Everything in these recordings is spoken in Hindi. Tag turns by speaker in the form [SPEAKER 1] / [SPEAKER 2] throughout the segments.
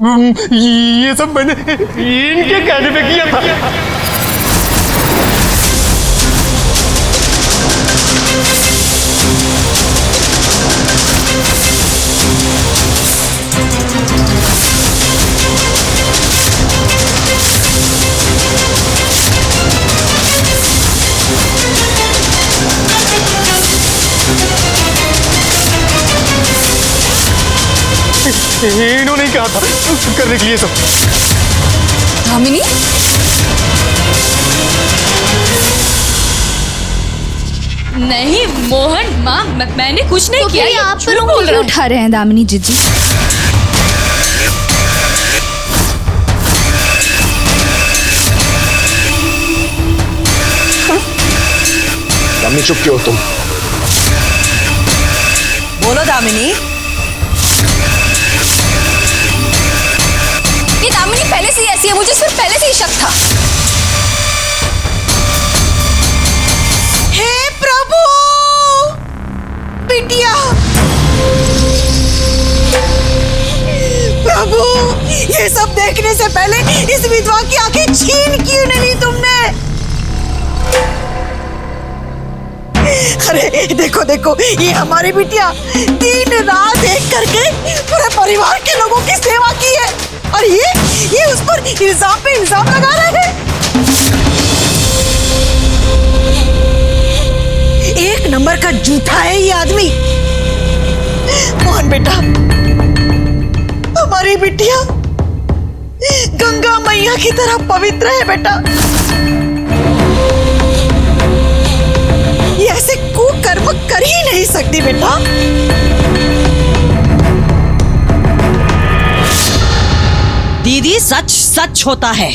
[SPEAKER 1] ये सब मैंने इनके कहने पे किया था। इन्होंने कहा था करने के लिए सब।
[SPEAKER 2] दामिनी, नहीं मोहन माँ, मैंने कुछ नहीं किया।
[SPEAKER 3] ये आप पर उंगली उठा रहे हैं दामिनी जीजी।
[SPEAKER 4] दामिनी चुप क्यों हो तुम?
[SPEAKER 5] बोलो दामिनी।
[SPEAKER 2] ये दामिनी पहले से ही ऐसी है, मुझे सिर्फ पहले से ही शक था।
[SPEAKER 5] हे प्रभु, बिटिया, प्रभु, ये सब देखने से पहले इस विधवा की आंखें छीन क्यों नहीं तुमने? अरे देखो देखो, ये हमारी बिटिया दिन रात एक करके पूरे परिवार के लोगों की सेवा की है, और ये उस पर इल्जाम पे इल्जाम लगा रहे हैं। एक नंबर का झूठा है ये आदमी। मोहन बेटा, हमारी बिटिया गंगा मैया की तरह पवित्र है बेटा। ये ऐसे कुकर्म कर ही नहीं सकती बेटा।
[SPEAKER 6] दीदी, सच सच होता है।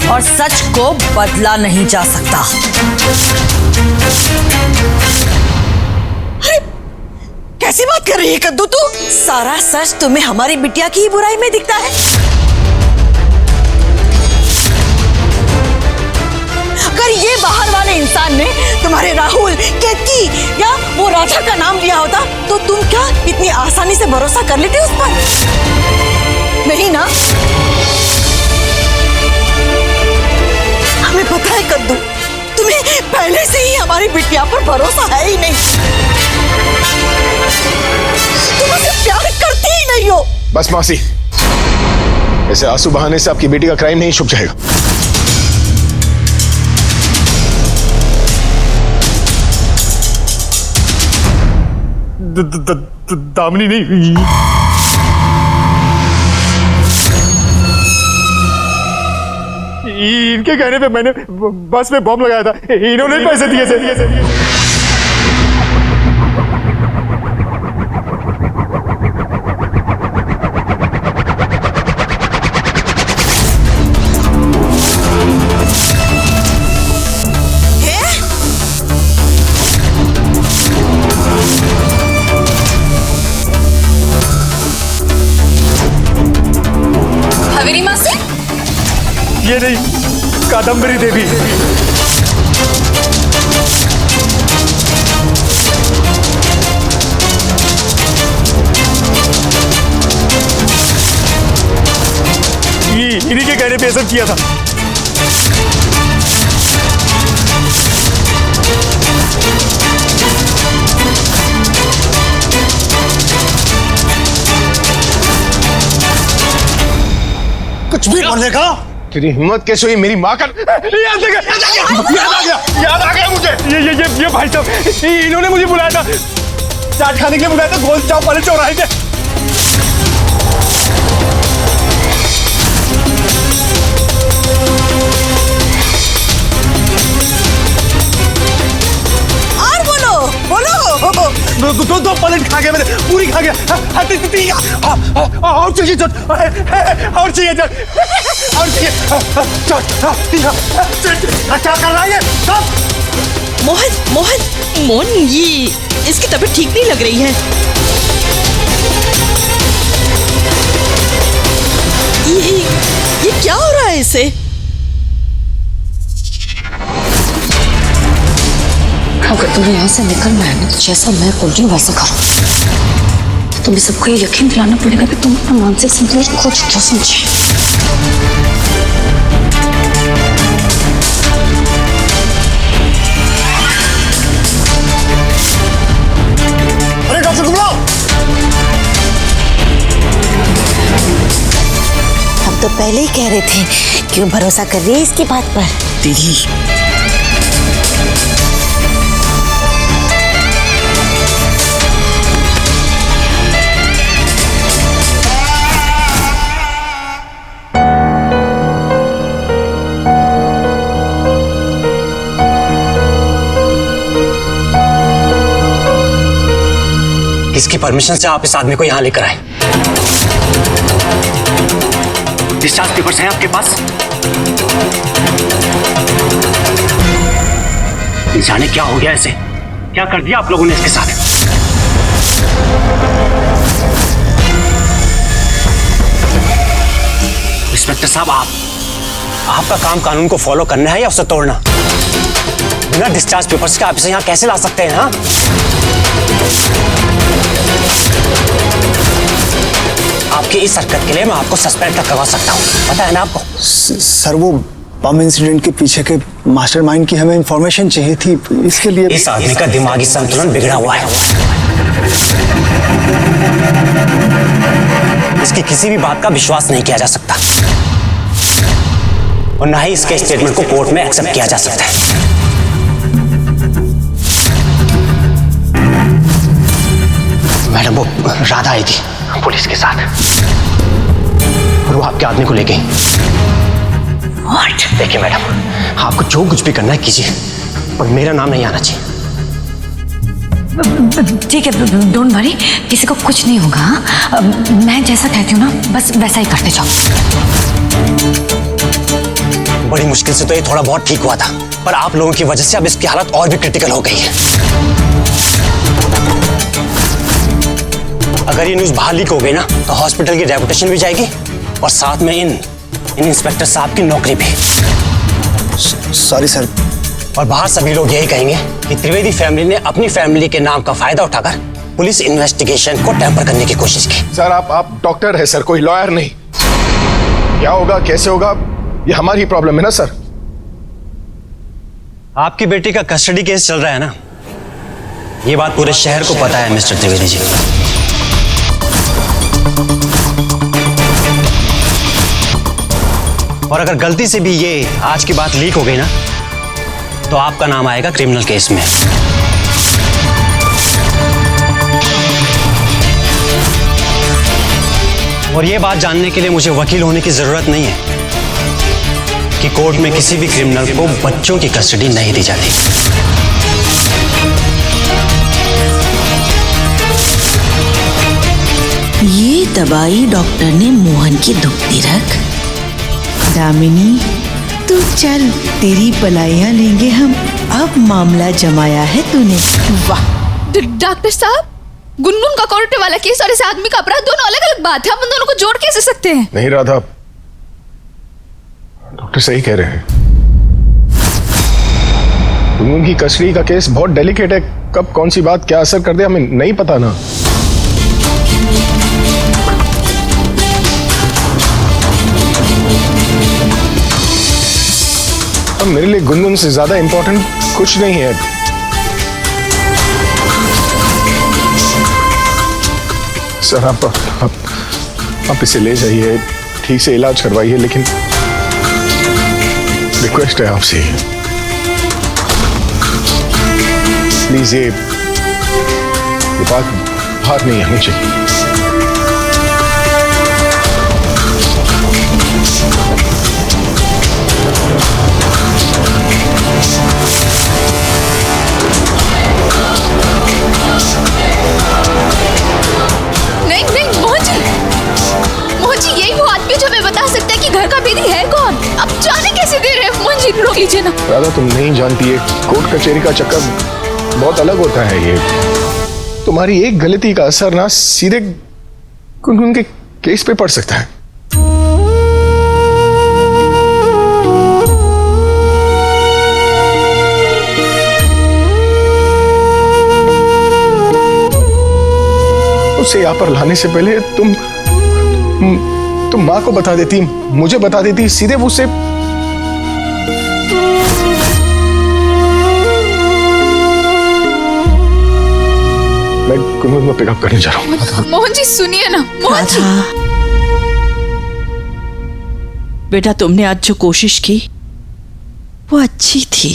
[SPEAKER 6] और सच को बदला नहीं जा सकता।
[SPEAKER 5] अरे कैसी बात कर रही है कद्दू तू? सारा सच तुम्हें हमारी बिटिया की ही बुराई में दिखता है। अगर ये बाहर वाले इंसान ने तुम्हारे राहुल, केतकी या वो राजा का नाम लिया होता तो तुम क्या इतनी आसानी से भरोसा कर लेते उस पर? नहीं ना? हमें पता है कद्दू, तुम्हें पहले से ही हमारी बिटिया पर भरोसा है ही नहीं। तुम उसे प्यार करती ही नहीं हो।
[SPEAKER 4] बस मौसी, ऐसे आंसू बहाने से आपकी बेटी का क्राइम नहीं छुप जाएगा।
[SPEAKER 1] दामिनी नहीं, इनके कहने पे मैंने बस में बॉम्ब लगाया था। इन्होंने पैसे दिए थे।
[SPEAKER 2] हवेली माँ से?
[SPEAKER 1] ये नहीं, कादम्बरी देवी। ये इन्हीं के कहने पे सब किया था।
[SPEAKER 4] कुछ भी बोलने का तेरी हिम्मत कैसे हुई मेरी माँ का? याद आ गया मुझे।
[SPEAKER 1] ये भाई साहब, इन्होंने मुझे बुलाया था, चाट खाने के लिए बुलाया था गोल चौक वाले चौराहे पे।
[SPEAKER 5] और बोलो
[SPEAKER 1] दो प्लेट खा गया मैंने, पूरी खा गया। और चाहिए चट, और चाहिए चट, और चाहिए क्या कर रहा है सब?
[SPEAKER 6] मोहन, ये इसकी तबीयत ठीक नहीं लग रही है। ये क्या हो रहा है इसे?
[SPEAKER 5] अगर तुम्हें यहाँ से निकलना है ना, तो जैसा मैं बोल रही हूँ वैसा करो। तो तुम्हें सबको ये यकीन दिलाना पड़ेगा कि तुम अपना मानसिक संतुलन खो चुके हो, समझे?
[SPEAKER 4] अरे डॉक्टर को बुलाओ।
[SPEAKER 7] हम तो पहले ही कह रहे थे, क्यों भरोसा कर रही है इसकी बात पर?
[SPEAKER 6] दीदी,
[SPEAKER 8] किसकी परमिशन से आप इस आदमी को यहां लेकर आए? डिस्चार्ज पेपर्स हैं आपके पास? जाने क्या हो गया इसे, क्या कर दिया आप लोगों ने इसके साथ? इंस्पेक्टर साहब, आपका काम कानून को फॉलो करना है या उसे तोड़ना? बिना डिस्चार्ज पेपर्स के आप इसे यहां कैसे ला सकते हैं? हाँ, आपकी इस हरकत के लिए मैं आपको सस्पेंड करवा सकता हूँ, पता है ना आपको?
[SPEAKER 9] सर, वो बम इंसिडेंट के पीछे के मास्टरमाइंड की हमें इंफॉर्मेशन चाहिए थी, इसके लिए।
[SPEAKER 8] इस आदमी का दिमागी संतुलन बिगड़ा हुआ है। इसकी किसी भी बात का विश्वास नहीं किया जा सकता और ना ही इसके स्टेटमेंट को कोर्ट में एक्सेप्ट किया जा सकता है। मैडम, वो राधा आई थी पुलिस के साथ और वो आपके आदमी को ले गई। What? देखिए मैडम, आपको जो कुछ भी करना है कीजिए, पर मेरा नाम नहीं आना चाहिए।
[SPEAKER 5] ठीक है, डोंट वरी, किसी को कुछ नहीं होगा। मैं जैसा कहती हूँ ना, बस वैसा ही करते जाओ।
[SPEAKER 8] बड़ी मुश्किल से तो ये थोड़ा बहुत ठीक हुआ था, पर आप लोगों की वजह से अब इसकी हालत और भी क्रिटिकल हो गई है। अगर ये न्यूज़ बाहर लीक हो गई ना, तो हॉस्पिटल की रेपुटेशन भी जाएगी और साथ में इन इंस्पेक्टर साहब की नौकरी भी।
[SPEAKER 9] Sorry sir.
[SPEAKER 8] और बाहर सभी लोग यही कहेंगे कि त्रिवेदी फैमिली ने अपनी फैमिली के नाम का फायदा उठाकर पुलिस इन्वेस्टिगेशन को टेम्पर करने की कोशिश की।
[SPEAKER 4] सर, आप डॉक्टर है सर, कोई लॉयर नहीं। क्या होगा, कैसे होगा, ये हमारी प्रॉब्लम है ना सर।
[SPEAKER 8] आपकी बेटी का कस्टडी केस चल रहा है ना, ये बात पूरे शहर को पता है मिस्टर त्रिवेदी जी। और अगर गलती से भी ये आज की बात लीक हो गई ना, तो आपका नाम आएगा क्रिमिनल केस में। और ये बात जानने के लिए मुझे वकील होने की जरूरत नहीं है कि कोर्ट में किसी भी क्रिमिनल को बच्चों की कस्टडी नहीं दी जाती।
[SPEAKER 7] ये दवाई डॉक्टर ने मोहन की दुखती रख। दामिनी, तू चल, तेरी पलाइयां लेंगे हम। अब मामला जमाया है तूने। वाह।
[SPEAKER 3] डॉक्टर साहब, गुनगुन का कोर्ट वाला केस और इस आदमी का अपराध दोनों अलग अलग बात है। हम उन दोनों को जोड़ कैसे सकते हैं?
[SPEAKER 4] नहीं राधा, डॉक्टर सही कह रहे हैं। उनकी कस्टडी का केस बहुत डेलिकेट है, कब कौन सी बात क्या असर कर दे हमें नहीं पता ना। अब मेरे लिए गुनगुन से ज्यादा इंपॉर्टेंट कुछ नहीं है। सर, आप इसे ले जाइए, ठीक से इलाज करवाइए, लेकिन रिक्वेस्ट है आपसे, प्लीज ये बात बाहर नहीं आनी चाहिए।
[SPEAKER 3] घर का भेदी है कौन? अब जाने कैसे दे रहे हैं? मोहन जी, रोक लीजिए ना।
[SPEAKER 4] राधा, तुम नहीं जानती है, कोर्ट कचहरी का चक्कर बहुत अलग होता है। ये तुम्हारी एक गलती का असर ना सीधे गुनगुन के केस पे पड़ सकता है। उसे यहाँ पर लाने से पहले तुम माँ को बता देती, मुझे बता देती, सीधे उससे। मैं गुनगुन को पिकअप करने जा रहा हूँ।
[SPEAKER 3] मोहन जी सुनिए ना, मोहन जी।
[SPEAKER 7] बेटा तुमने आज जो कोशिश की वो अच्छी थी,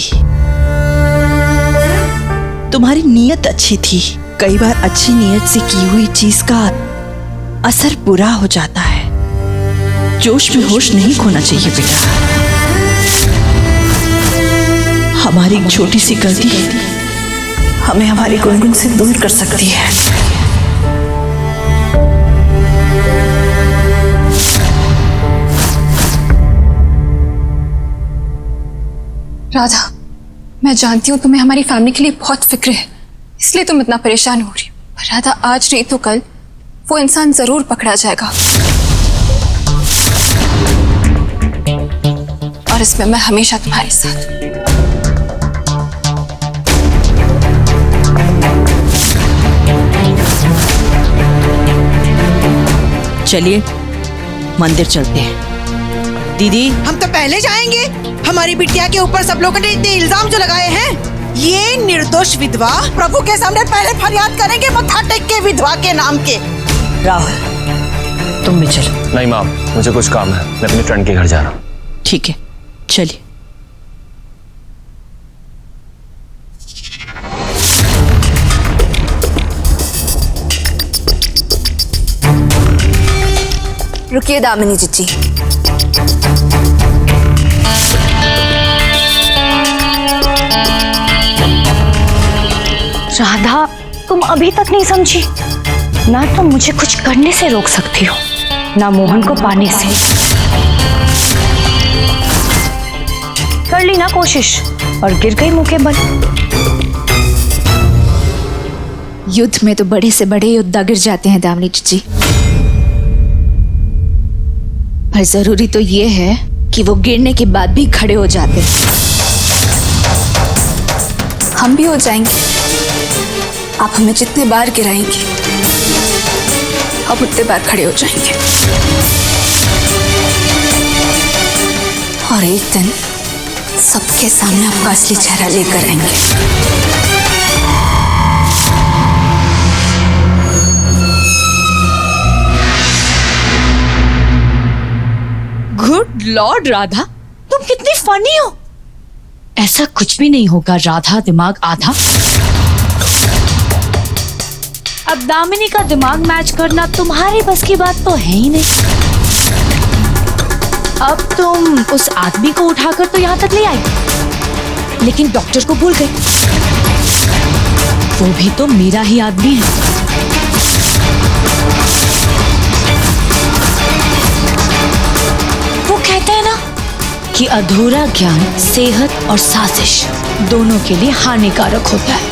[SPEAKER 7] तुम्हारी नीयत अच्छी थी। कई बार अच्छी नीयत से की हुई चीज का असर बुरा हो जाता है। जोश में होश नहीं खोना चाहिए बेटा। हमारी एक छोटी सी गलती हमें हमारी गुनगुन से दूर कर सकती है।
[SPEAKER 3] राधा, मैं जानती हूँ तुम्हें हमारी फैमिली के लिए बहुत फिक्र है, इसलिए तुम इतना परेशान हो रही हो। पर राधा, आज नहीं तो कल वो इंसान जरूर पकड़ा जाएगा, और इसमें मैं हमेशा तुम्हारे साथ।
[SPEAKER 7] चलिए मंदिर चलते हैं। दीदी
[SPEAKER 6] हम तो पहले जाएंगे। हमारी बिटिया के ऊपर सब लोगों ने इतने इल्जाम जो लगाए हैं, ये निर्दोष विधवा प्रभु के सामने पहले फरियाद करेंगे मत्था टेक के विधवा के नाम के। राहुल तुम भी चलो।
[SPEAKER 8] नहीं माँ, मुझे कुछ काम है, मैं अपनी फ्रेंड के घर जा रहा हूँ।
[SPEAKER 7] ठीक है चलिए।
[SPEAKER 3] रुकिए दामिनी जीजी,
[SPEAKER 10] राधा तुम अभी तक नहीं समझी ना, तुम मुझे कुछ करने से रोक सकती हो ना मोहन को पाने से। कर ली ना कोशिश और गिर गई मुंह के बल।
[SPEAKER 3] युद्ध में तो बड़े से बड़े योद्धा गिर जाते हैं दामिनी जीजी, पर जरूरी तो ये है कि वो गिरने के बाद भी खड़े हो जाते हैं। हम भी हो जाएंगे। आप हमें जितने बार गिराएंगे हम उतने बार खड़े हो जाएंगे, और एक दिन सबके सामने आपका असली चेहरा लेकर आएंगे।
[SPEAKER 2] गुड लॉर्ड राधा, तुम कितनी फनी हो। ऐसा कुछ भी नहीं होगा राधा, दिमाग आधा। अब दामिनी का दिमाग मैच करना तुम्हारी बस की बात तो है ही नहीं। अब तुम उस आदमी को उठाकर तो यहाँ तक ले आई, लेकिन डॉक्टर को भूल गए। वो भी तो मेरा ही आदमी है। वो कहते हैं ना कि अधूरा ज्ञान सेहत और साजिश दोनों के लिए हानिकारक होता है।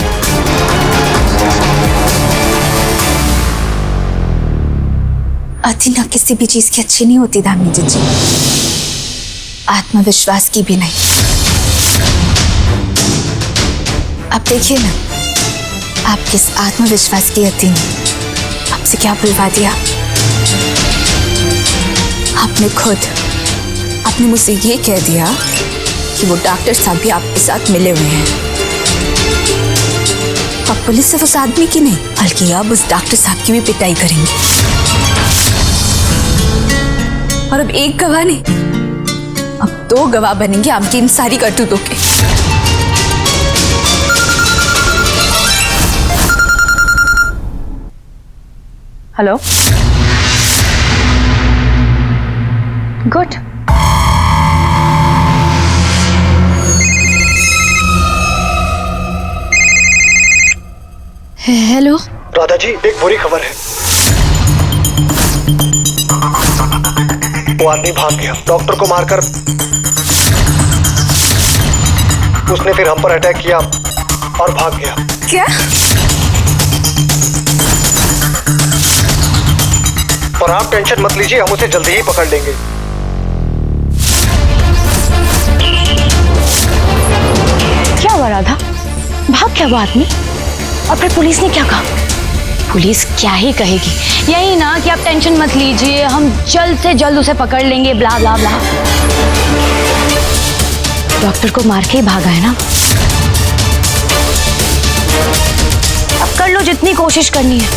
[SPEAKER 3] अति न किसी भी चीज की अच्छी नहीं होती दामिनी जीजी, आत्मविश्वास की भी नहीं। अब देखिए ना, आप किस आत्मविश्वास की अति ने आपसे क्या बुलवा दिया। आपने मुझसे ये कह दिया कि वो डॉक्टर साहब भी आपके साथ मिले हुए हैं। अब पुलिस सिर्फ उस आदमी की नहीं बल्कि अब उस डॉक्टर साहब की भी पिटाई करेंगे, और अब एक गवाह नहीं, अब 2 गवाह बनेंगे आपकी इन सारी करतूतों के।
[SPEAKER 10] Hello, good.
[SPEAKER 3] Hello
[SPEAKER 9] Radha ji, एक बुरी खबर है। वो आदमी भाग गया, डॉक्टर को मारकर। उसने फिर हम पर अटैक किया और भाग गया।
[SPEAKER 3] क्या?
[SPEAKER 9] पर आप टेंशन मत लीजिए, हम उसे जल्दी ही पकड़ लेंगे।
[SPEAKER 10] क्या हुआ राधा? भाग क्या वो आदमी? और फिर पुलिस ने क्या कहा? पुलिस क्या ही कहेगी, यही ना कि आप टेंशन मत लीजिए, हम जल्द से जल्द उसे पकड़ लेंगे, ब्ला ब्ला ब्ला। डॉक्टर को मार के ही भागा है ना। अब कर लो जितनी कोशिश करनी है,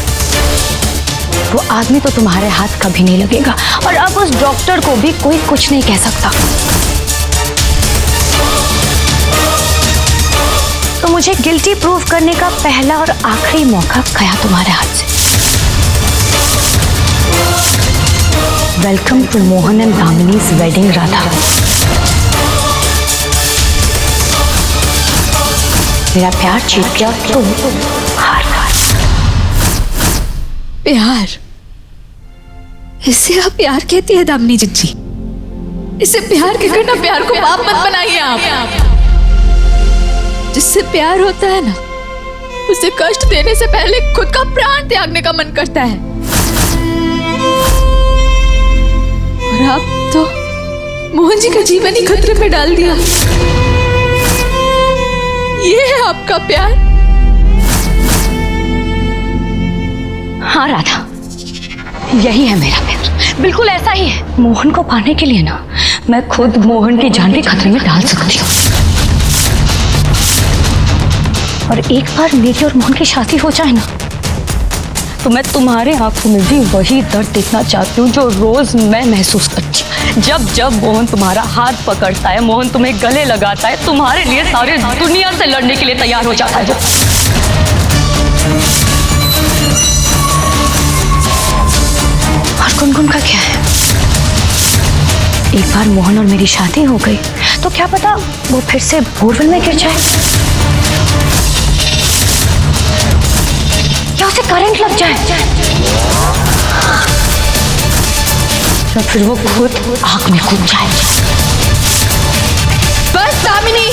[SPEAKER 10] वो आदमी तो तुम्हारे हाथ कभी नहीं लगेगा, और अब उस डॉक्टर को भी कोई कुछ नहीं कह सकता। तो मुझे गिल्टी प्रूव करने का पहला और आखिरी मौका गया तुम्हारे हाथ से। Welcome to Mohan and Damini's wedding Radha. मेरा प्यार जीत गया, तुम हार गए।
[SPEAKER 2] प्यार, इसे आप प्यार कहती है दामिनी जी? इसे प्यार कहकर ना प्यार को पाप मत बनाइए आप। जिससे प्यार होता है ना, उसे कष्ट देने से पहले खुद का प्राण त्यागने का मन करता है। और आप तो मोहन जी का जीवन ही खतरे में डाल दिया। ये है आपका प्यार?
[SPEAKER 10] हाँ राधा, यही है मेरा प्यार, बिल्कुल ऐसा ही है। मोहन को पाने के लिए ना मैं खुद मोहन की जान भी खतरे में डाल सकती हूँ। और एक बार मेरी और मोहन की शादी हो जाए ना, तो मैं तुम्हारे आंखों में भी वही दर्द देखना चाहती हूँ जो रोज मैं महसूस करती हूँ। जब जब मोहन तुम्हारा हाथ पकड़ता है, मोहन तुम्हें गले लगाता है, तुम्हारे लिए सारे दुनिया से लड़ने के लिए तैयार हो जाता है। और गुनगुन का क्या है? एक बार मोहन और मेरी शादी हो गई तो क्या पता वो फिर से बोरवेल में गिर जाए, या उसे करंट लग जाए, या फिर वो खुद आग में कूद जाए।
[SPEAKER 2] बस दामिनी,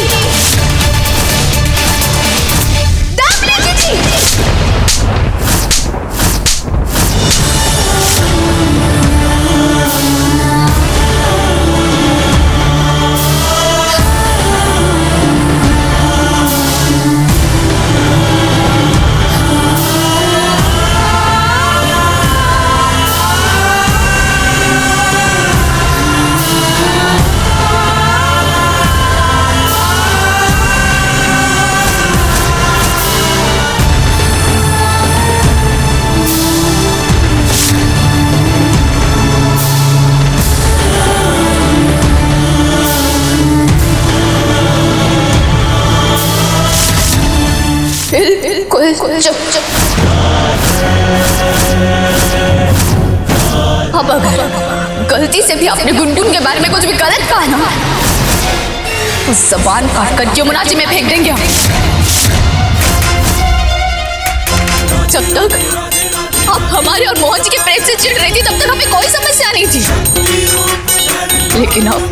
[SPEAKER 2] दामिनी जी। अब अगर गलती से भी आपने गुनगुन के बारे में कुछ भी गलत कहा ना, तो जबान काट कर यमुना जी में फेंक देंगे हम। जब तक आप हमारे और मोहन जी के प्रेम से चिढ़ रही थी, तब तक हमें कोई समस्या नहीं थी, लेकिन अब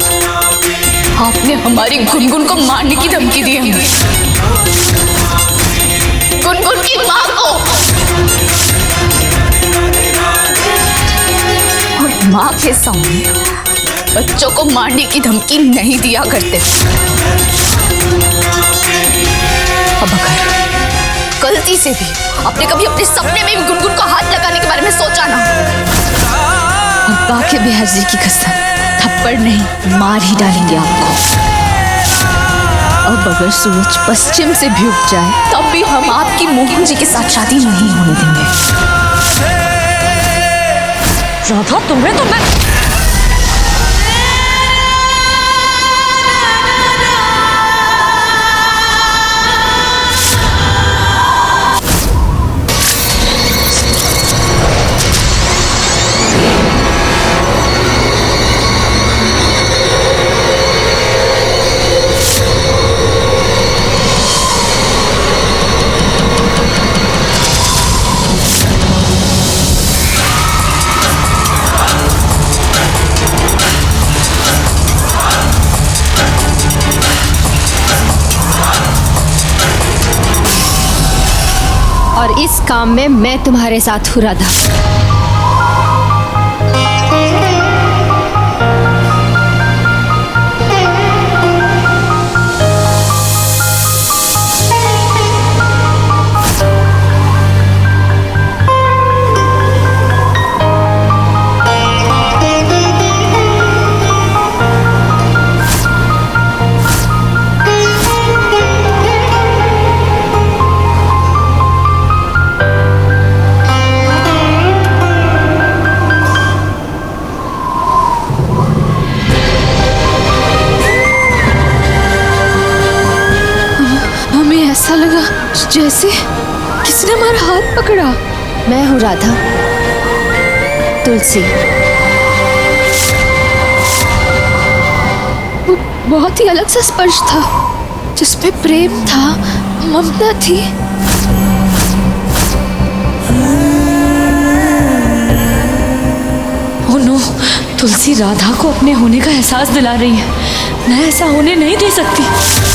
[SPEAKER 2] आपने हमारी गुनगुन को मारने की धमकी दी है, गुनगुन की माँ को। और माँ के सामने बच्चों को मारने की धमकी नहीं दिया करते। अब अगर गलती से भी आपने कभी अपने सपने में भी गुनगुन को हाथ लगाने के बारे में सोचा ना, और बाकी बिहार जी की कसम, थप्पड़ नहीं मार ही डालेंगे आपको। अब अगर सूरज पश्चिम से भी उग जाए, तब भी हम आपकी मोहन जी के साथ शादी नहीं होने देंगे।
[SPEAKER 10] राधा, तुम्हें तो मैं
[SPEAKER 11] और इस काम में मैं तुम्हारे साथ हूँ राधा।
[SPEAKER 2] ऐसा लगा जैसे किसी ने हमारा हाथ पकड़ा।
[SPEAKER 11] मैं हूँ राधा, तुलसी।
[SPEAKER 2] वो बहुत ही अलग सा स्पर्श था जिसमें प्रेम था, ममता थी।
[SPEAKER 10] ओ नो, तुलसी राधा को अपने होने का एहसास दिला रही है। मैं ऐसा होने नहीं दे सकती।